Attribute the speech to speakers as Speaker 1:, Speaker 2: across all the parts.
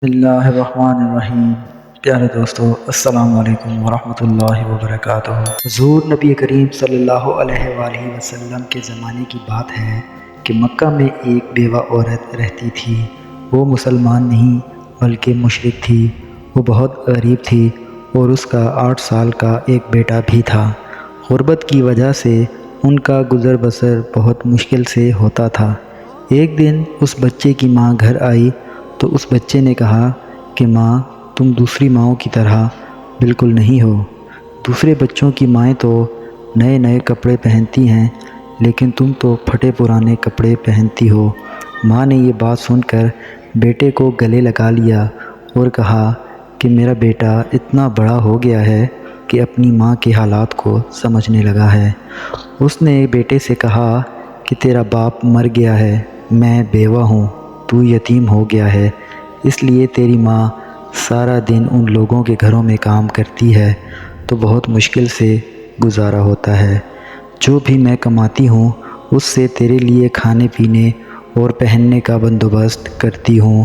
Speaker 1: بسم اللہ الرحمن الرحیم۔ پیارے دوستو، السلام علیکم ورحمۃ اللہ وبرکاتہ۔ حضور نبی کریم صلی اللہ علیہ وآلہ وسلم کے زمانے کی بات ہے کہ مکہ میں ایک بیوہ عورت رہتی تھی۔ وہ مسلمان نہیں بلکہ مشرک تھی۔ وہ بہت غریب تھی اور اس کا 8 سال کا ایک بیٹا بھی تھا۔ غربت کی وجہ سے ان کا گزر بسر بہت مشکل سے ہوتا تھا۔ ایک دن اس بچے کی ماں گھر آئی تو اس بچے نے کہا کہ ماں، تم دوسری ماؤں کی طرح بالکل نہیں ہو۔ دوسرے بچوں کی مائیں تو نئے نئے کپڑے پہنتی ہیں، لیکن تم تو پھٹے پرانے کپڑے پہنتی ہو۔ ماں نے یہ بات سن کر بیٹے کو گلے لگا لیا اور کہا کہ میرا بیٹا اتنا بڑا ہو گیا ہے کہ اپنی ماں کے حالات کو سمجھنے لگا ہے۔ اس نے بیٹے سے کہا کہ تیرا باپ مر گیا ہے، میں بیوہ ہوں، تو یتیم ہو گیا ہے، اس لیے تیری ماں سارا دن ان لوگوں کے گھروں میں کام کرتی ہے تو بہت مشکل سے گزارا ہوتا ہے۔ جو بھی میں کماتی ہوں اس سے تیرے لیے کھانے پینے اور پہننے کا بندوبست کرتی ہوں۔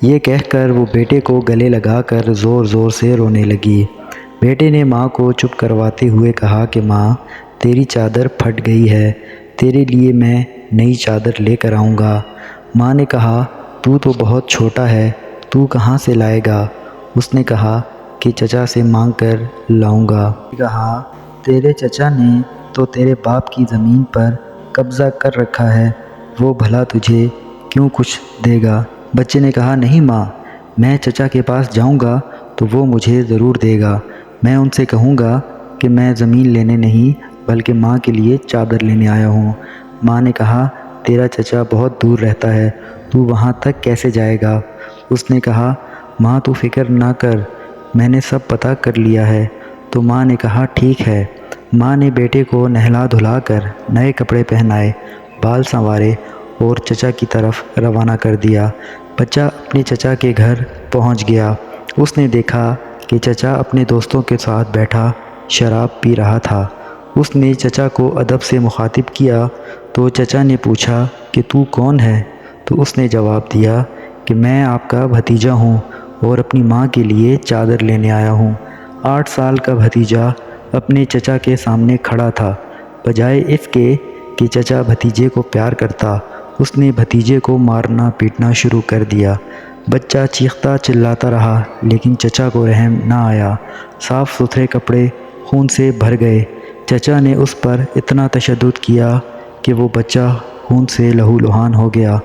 Speaker 1: یہ کہہ کر وہ بیٹے کو گلے لگا کر زور زور سے رونے لگی۔ بیٹے نے ماں کو چپ کرواتے ہوئے کہا کہ ماں، تیری چادر پھٹ گئی ہے، تیرے لیے میں نئی چادر لے کر آؤں گا۔ ماں نے کہا تو بہت چھوٹا ہے، تو کہاں سے لائے گا؟ اس نے کہا کہ چچا سے مانگ کر لاؤں گا۔ کہا تیرے چچا نے تو تیرے باپ کی زمین پر قبضہ کر رکھا ہے، وہ بھلا تجھے کیوں کچھ دے گا؟ بچے نے کہا نہیں ماں، میں چچا کے پاس جاؤں گا تو وہ مجھے ضرور دے گا۔ میں ان سے کہوں گا کہ میں زمین لینے نہیں بلکہ ماں کے لیے چادر لینے آیا ہوں۔ ماں نے کہا تیرا چچا بہت دور رہتا ہے، تو وہاں تک کیسے جائے گا؟ اس نے کہا ماں تو فکر نہ کر، میں نے سب پتہ کر لیا ہے۔ تو ماں نے کہا ٹھیک ہے۔ ماں نے بیٹے کو نہلا دھلا کر نئے کپڑے پہنائے، بال سنوارے اور چچا کی طرف روانہ کر دیا۔ بچہ اپنے چچا کے گھر پہنچ گیا۔ اس نے دیکھا کہ چچا اپنے دوستوں کے ساتھ بیٹھا شراب پی رہا تھا۔ اس نے چچا کو ادب سے مخاطب کیا تو چچا نے پوچھا کہ تو کون ہے؟ تو اس نے جواب دیا کہ میں آپ کا بھتیجا ہوں اور اپنی ماں کے لیے چادر لینے آیا ہوں۔ 8 سال کا بھتیجا اپنے چچا کے سامنے کھڑا تھا۔ بجائے اس کے کہ چچا بھتیجے کو پیار کرتا، اس نے بھتیجے کو مارنا پیٹنا شروع کر دیا۔ بچہ چیختا چلاتا رہا لیکن چچا کو رحم نہ آیا۔ صاف ستھرے کپڑے خون سے بھر گئے۔ چچا نے اس پر اتنا تشدد کیا کہ وہ بچہ خون سے لہو لہان ہو گیا،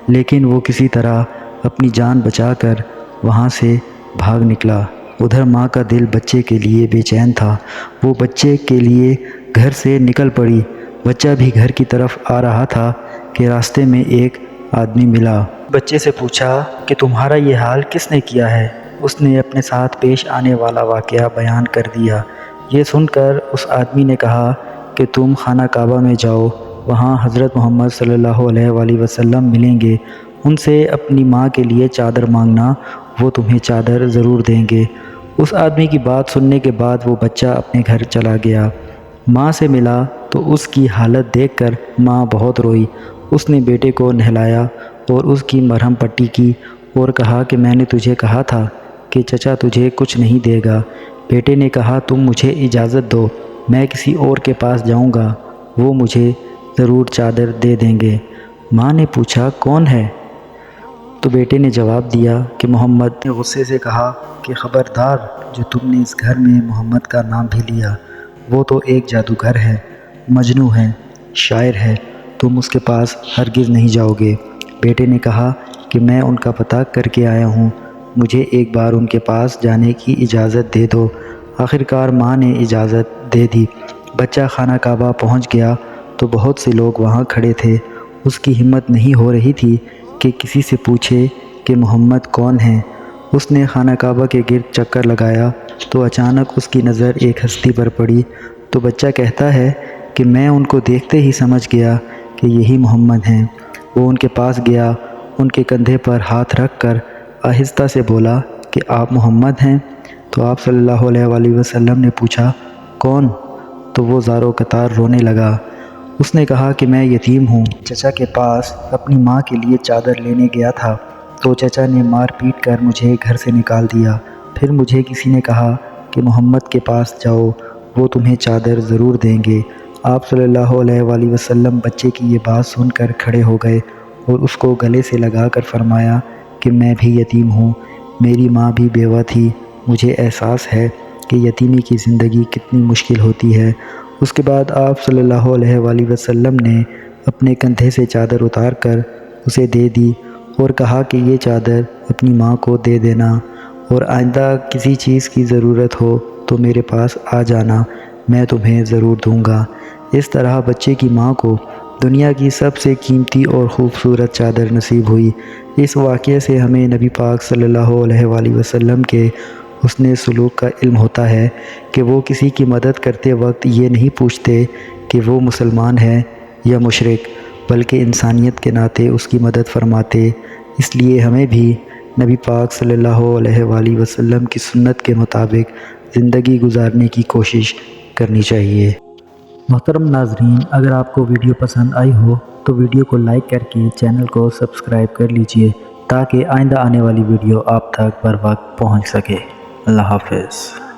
Speaker 1: لیکن وہ کسی طرح اپنی جان بچا کر وہاں سے بھاگ نکلا۔ ادھر ماں کا دل بچے کے لیے بے چین تھا۔ وہ بچے کے لیے گھر سے نکل پڑی۔ بچہ بھی گھر کی طرف آ رہا تھا کہ راستے میں ایک آدمی ملا۔ بچے سے پوچھا کہ تمہارا یہ حال کس نے کیا ہے؟ اس نے اپنے ساتھ پیش آنے والا واقعہ بیان کر دیا۔ یہ سن کر اس آدمی نے کہا کہ تم خانہ کعبہ میں جاؤ، وہاں حضرت محمد صلی اللہ علیہ وآلہ وسلم ملیں گے، ان سے اپنی ماں کے لیے چادر مانگنا، وہ تمہیں چادر ضرور دیں گے۔ اس آدمی کی بات سننے کے بعد وہ بچہ اپنے گھر چلا گیا۔ ماں سے ملا تو اس کی حالت دیکھ کر ماں بہت روئی۔ اس نے بیٹے کو نہلایا اور اس کی مرہم پٹی کی اور کہا کہ میں نے تجھے کہا تھا کہ چچا تجھے کچھ نہیں دے گا۔ بیٹے نے کہا تم مجھے اجازت دو، میں کسی اور کے پاس جاؤں گا، وہ مجھے ضرور چادر دے دیں گے۔ ماں نے پوچھا کون ہے؟ تو بیٹے نے جواب دیا کہ محمد۔ نے غصے سے کہا کہ خبردار، جو تم نے اس گھر میں محمد کا نام بھی لیا، وہ تو ایک جادوگر ہے، مجنوں ہے، شاعر ہے، تم اس کے پاس ہرگز نہیں جاؤ گے۔ بیٹے نے کہا کہ میں ان کا پتہ کر کے آیا ہوں، مجھے ایک بار ان کے پاس جانے کی اجازت دے دو۔ آخرکار ماں نے اجازت دے دی۔ بچہ خانہ کعبہ پہنچ گیا تو بہت سے لوگ وہاں کھڑے تھے۔ اس کی ہمت نہیں ہو رہی تھی کہ کسی سے پوچھے کہ محمد کون ہیں۔ اس نے خانہ کعبہ کے گرد چکر لگایا تو اچانک اس کی نظر ایک ہستی پر پڑی۔ تو بچہ کہتا ہے کہ میں ان کو دیکھتے ہی سمجھ گیا کہ یہی محمد ہیں۔ وہ ان کے پاس گیا، ان کے کندھے پر ہاتھ رکھ کر آہستہ سے بولا کہ آپ محمد ہیں؟ تو آپ صلی اللہ علیہ وآلہ وسلم نے پوچھا کون؟ تو وہ زاروں قطار رونے لگا۔ اس نے کہا کہ میں یتیم ہوں، چچا کے پاس اپنی ماں کے لیے چادر لینے گیا تھا، تو چچا نے مار پیٹ کر مجھے گھر سے نکال دیا۔ پھر مجھے کسی نے کہا کہ محمد کے پاس جاؤ، وہ تمہیں چادر ضرور دیں گے۔ آپ صلی اللہ علیہ وآلہ وسلم بچے کی یہ بات سن کر کھڑے ہو گئے اور اس کو گلے سے لگا کر فرمایا کہ میں بھی یتیم ہوں، میری ماں بھی بیوہ تھی، مجھے احساس ہے کہ یتیمی کی زندگی کتنی مشکل ہوتی ہے۔ اس کے بعد آپ صلی اللہ علیہ وآلہ وسلم نے اپنے کندھے سے چادر اتار کر اسے دے دی اور کہا کہ یہ چادر اپنی ماں کو دے دینا، اور آئندہ کسی چیز کی ضرورت ہو تو میرے پاس آ جانا، میں تمہیں ضرور دوں گا۔ اس طرح بچے کی ماں کو دنیا کی سب سے قیمتی اور خوبصورت چادر نصیب ہوئی۔ اس واقعے سے ہمیں نبی پاک صلی اللہ علیہ وآلہ وسلم کے حسن سلوک کا علم ہوتا ہے کہ وہ کسی کی مدد کرتے وقت یہ نہیں پوچھتے کہ وہ مسلمان ہے یا مشرک، بلکہ انسانیت کے ناطے اس کی مدد فرماتے۔ اس لیے ہمیں بھی نبی پاک صلی اللہ علیہ وآلہ وسلم کی سنت کے مطابق زندگی گزارنے کی کوشش کرنی چاہیے۔ محترم ناظرین، اگر آپ کو ویڈیو پسند آئی ہو تو ویڈیو کو لائک کر کے چینل کو سبسکرائب کر لیجئے تاکہ آئندہ آنے والی ویڈیو آپ تک بر وقت پہنچ سکے۔ اللہ حافظ۔